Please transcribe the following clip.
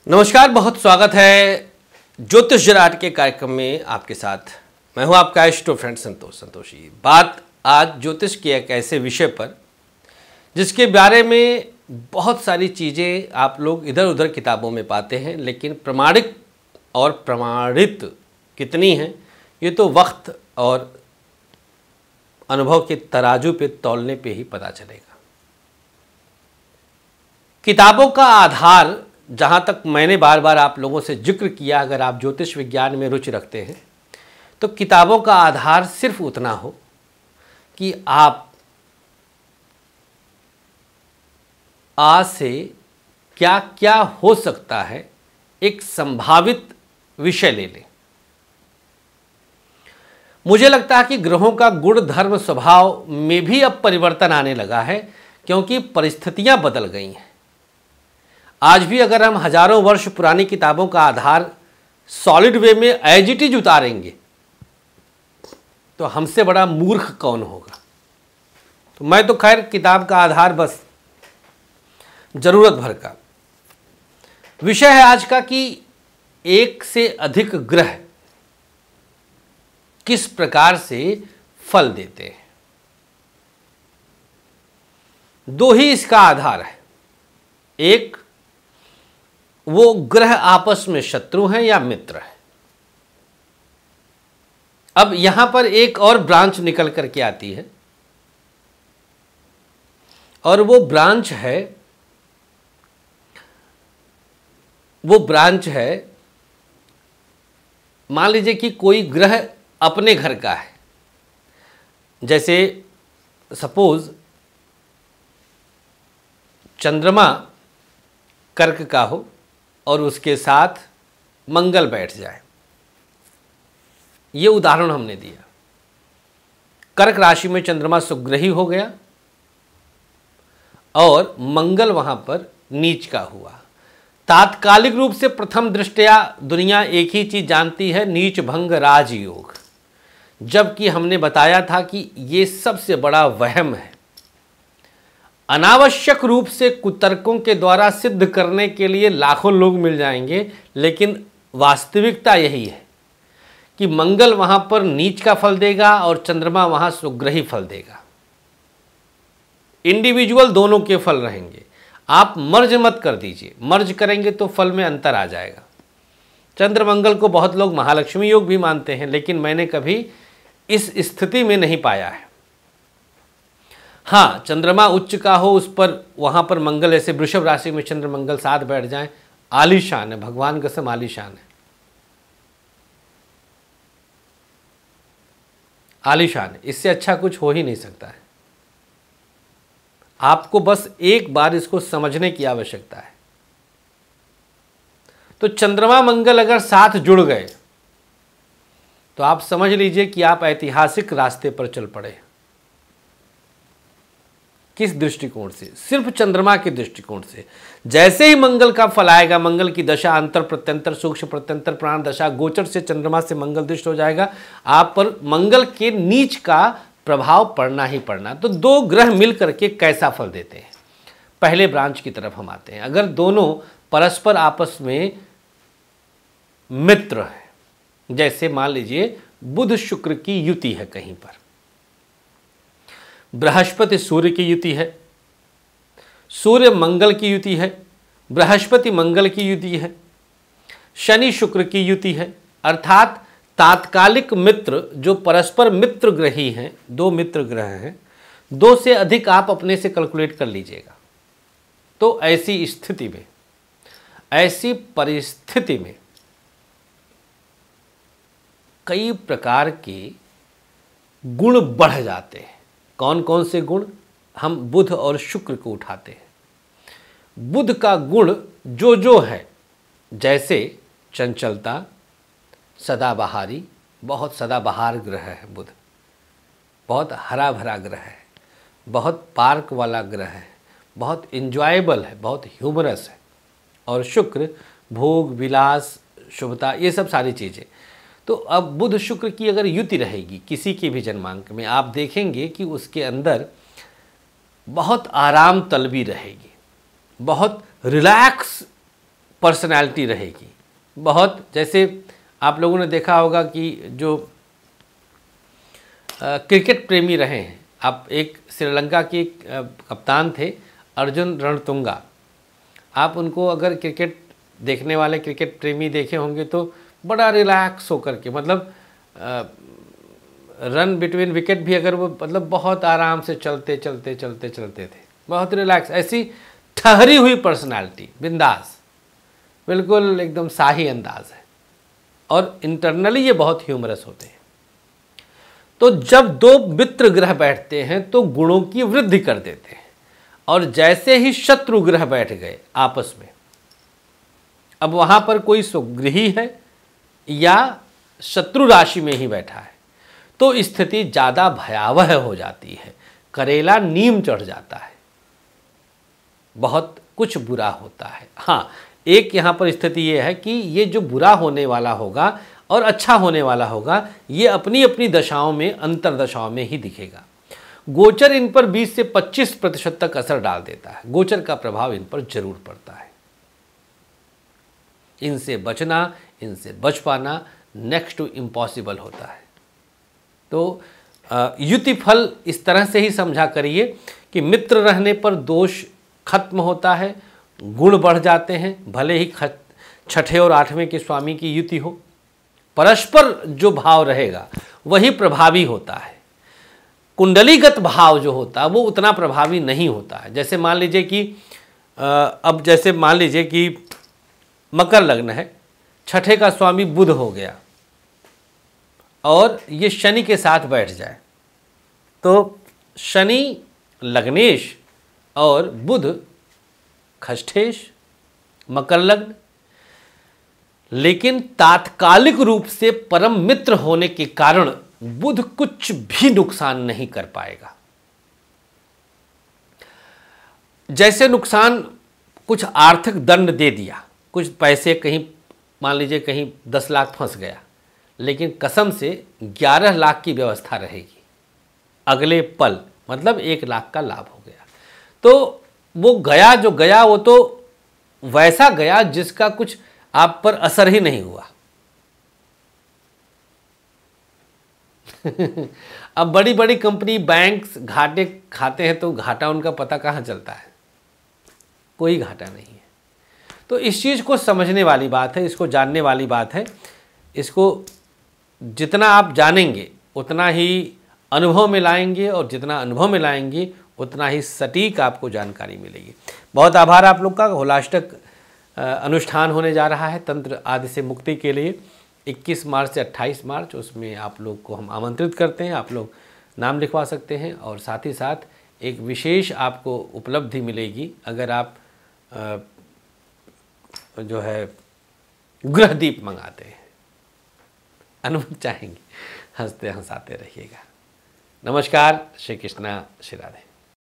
नमस्कार, बहुत स्वागत है ज्योतिष जराट के कार्यक्रम में आपके साथ। मैं हूं आपका एस्ट्रो फ्रेंड संतोषी। बात आज ज्योतिष के एक ऐसे विषय पर जिसके बारे में बहुत सारी चीज़ें आप लोग इधर उधर किताबों में पाते हैं, लेकिन प्रमाणिक और प्रमाणित कितनी हैं ये तो वक्त और अनुभव के तराजू पे तौलने पे ही पता चलेगा। किताबों का आधार, जहाँ तक मैंने बार बार आप लोगों से जिक्र किया, अगर आप ज्योतिष विज्ञान में रुचि रखते हैं तो किताबों का आधार सिर्फ उतना हो कि आप आज से क्या क्या हो सकता है एक संभावित विषय ले लें। मुझे लगता है कि ग्रहों का गुण धर्म स्वभाव में भी अब परिवर्तन आने लगा है, क्योंकि परिस्थितियां बदल गई हैं। आज भी अगर हम हजारों वर्ष पुरानी किताबों का आधार सॉलिड वे में एज इट इज उतारेंगे तो हमसे बड़ा मूर्ख कौन होगा। तो मैं तो खैर किताब का आधार बस जरूरत भर का। विषय है आज का कि एक से अधिक ग्रह किस प्रकार से फल देते हैं। दो ही इसका आधार है। एक, वो ग्रह आपस में शत्रु हैं या मित्र हैं। अब यहां पर एक और ब्रांच निकल करके आती है, और वो ब्रांच है मान लीजिए कि कोई ग्रह अपने घर का है। जैसे सपोज चंद्रमा कर्क का हो और उसके साथ मंगल बैठ जाए। ये उदाहरण हमने दिया। कर्क राशि में चंद्रमा सुग्रही हो गया और मंगल वहां पर नीच का हुआ। तात्कालिक रूप से प्रथम दृष्टया दुनिया एक ही चीज जानती है, नीच भंग राजयोग, जबकि हमने बताया था कि ये सबसे बड़ा वहम है। अनावश्यक रूप से कुतर्कों के द्वारा सिद्ध करने के लिए लाखों लोग मिल जाएंगे, लेकिन वास्तविकता यही है कि मंगल वहां पर नीच का फल देगा और चंद्रमा वहां सुग्रही फल देगा। इंडिविजुअल दोनों के फल रहेंगे। आप मर्ज मत कर दीजिए, मर्ज करेंगे तो फल में अंतर आ जाएगा। चंद्र मंगल को बहुत लोग महालक्ष्मी योग भी मानते हैं, लेकिन मैंने कभी इस स्थिति में नहीं पाया है। हाँ, चंद्रमा उच्च का हो, उस पर वहां पर मंगल, ऐसे वृषभ राशि में चंद्र मंगल साथ बैठ जाएं, आलीशान है, भगवान कसम आलीशान है, आलीशान है। इससे अच्छा कुछ हो ही नहीं सकता है। आपको बस एक बार इसको समझने की आवश्यकता है। तो चंद्रमा मंगल अगर साथ जुड़ गए तो आप समझ लीजिए कि आप ऐतिहासिक रास्ते पर चल पड़े। किस दृष्टिकोण से? सिर्फ चंद्रमा के दृष्टिकोण से। जैसे ही मंगल का फल आएगा, मंगल की दशा अंतर प्रत्यंतर सूक्ष्म प्रत्यंतर प्राण दशा गोचर से चंद्रमा से मंगल दृष्ट हो जाएगा, आप पर मंगल के नीच का प्रभाव पड़ना ही पड़ना। तो दो ग्रह मिल करके कैसा फल देते हैं, पहले ब्रांच की तरफ हम आते हैं। अगर दोनों परस्पर आपस में मित्र हैं, जैसे मान लीजिए बुध शुक्र की युति है, कहीं पर बृहस्पति सूर्य की युति है, सूर्य मंगल की युति है, बृहस्पति मंगल की युति है, शनि शुक्र की युति है, अर्थात तात्कालिक मित्र जो परस्पर मित्र ग्रही हैं, दो मित्र ग्रह हैं, दो से अधिक आप अपने से कैलकुलेट कर लीजिएगा। तो ऐसी स्थिति में, ऐसी परिस्थिति में कई प्रकार के गुण बढ़ जाते हैं। कौन कौन से गुण? हम बुध और शुक्र को उठाते हैं। बुध का गुण जो है, जैसे चंचलता, सदाबहारी, बहुत सदाबहार ग्रह है बुध, बहुत हरा भरा ग्रह है, बहुत पार्क वाला ग्रह है, बहुत इंजॉयबल है, बहुत ह्यूमरस है। और शुक्र भोग विलास शुभता, ये सब सारी चीज़ें। तो अब बुध शुक्र की अगर युति रहेगी किसी के भी जन्मांक में, आप देखेंगे कि उसके अंदर बहुत आराम तलबी रहेगी, बहुत रिलैक्स पर्सनैलिटी रहेगी। बहुत, जैसे आप लोगों ने देखा होगा कि जो क्रिकेट प्रेमी रहे हैं, आप एक श्रीलंका के कप्तान थे अर्जुन रणतुंगा, आप उनको अगर क्रिकेट देखने वाले क्रिकेट प्रेमी देखे होंगे तो बड़ा रिलैक्स होकर के, मतलब रन बिटवीन विकेट भी अगर वो मतलब बहुत आराम से चलते चलते चलते चलते थे, बहुत रिलैक्स, ऐसी ठहरी हुई पर्सनालिटी, बिंदास, बिल्कुल एकदम शाही अंदाज है। और इंटरनली ये बहुत ह्यूमरस होते हैं। तो जब दो मित्र ग्रह बैठते हैं तो गुणों की वृद्धि कर देते हैं, और जैसे ही शत्रु ग्रह बैठ गए आपस में, अब वहां पर कोई स्वगृही है या शत्रु राशि में ही बैठा है, तो स्थिति ज़्यादा भयावह हो जाती है, करेला नीम चढ़ जाता है, बहुत कुछ बुरा होता है। हाँ, एक यहाँ पर स्थिति ये है कि ये जो बुरा होने वाला होगा और अच्छा होने वाला होगा, ये अपनी अपनी दशाओं में, अंतरदशाओं में ही दिखेगा। गोचर इन पर 20 से 25% तक असर डाल देता है। गोचर का प्रभाव इन पर जरूर पड़ता है। इनसे बचना, इनसे बच पाना नेक्स्ट टू इम्पॉसिबल होता है। तो युति फल इस तरह से ही समझा करिए कि मित्र रहने पर दोष खत्म होता है, गुण बढ़ जाते हैं, भले ही छठे और आठवें के स्वामी की युति हो, परस्पर जो भाव रहेगा वही प्रभावी होता है। कुंडलीगत भाव जो होता है वो उतना प्रभावी नहीं होता है। जैसे मान लीजिए कि अब जैसे मान लीजिए कि मकर लग्न है, छठे का स्वामी बुध हो गया और ये शनि के साथ बैठ जाए, तो शनि लग्नेश और बुध खष्ठेश, मकर लग्न, लेकिन तात्कालिक रूप से परम मित्र होने के कारण बुध कुछ भी नुकसान नहीं कर पाएगा। जैसे नुकसान कुछ आर्थिक दंड दे दिया, कुछ पैसे कहीं मान लीजिए कहीं 10 लाख फंस गया, लेकिन कसम से 11 लाख की व्यवस्था रहेगी अगले पल, मतलब 1 लाख का लाभ हो गया। तो वो गया जो गया वो तो वैसा गया जिसका कुछ आप पर असर ही नहीं हुआ। अब बड़ी बड़ी कंपनी, बैंक्स घाटे खाते हैं तो घाटा उनका पता कहाँ चलता है, कोई घाटा नहीं है। तो इस चीज़ को समझने वाली बात है, इसको जानने वाली बात है। इसको जितना आप जानेंगे उतना ही अनुभव में लाएंगे, और जितना अनुभव में लाएंगे उतना ही सटीक आपको जानकारी मिलेगी। बहुत आभार आप लोग का। होलाष्टक अनुष्ठान होने जा रहा है तंत्र आदि से मुक्ति के लिए 21 मार्च से 28 मार्च, उसमें आप लोग को हम आमंत्रित करते हैं। आप लोग नाम लिखवा सकते हैं, और साथ ही साथ एक विशेष आपको उपलब्धि मिलेगी अगर आप जो है ग्रह दीप मंगाते हैं। अनुमति चाहेंगे, हंसते हंसाते रहिएगा। नमस्कार, श्री कृष्णा, श्री राधे।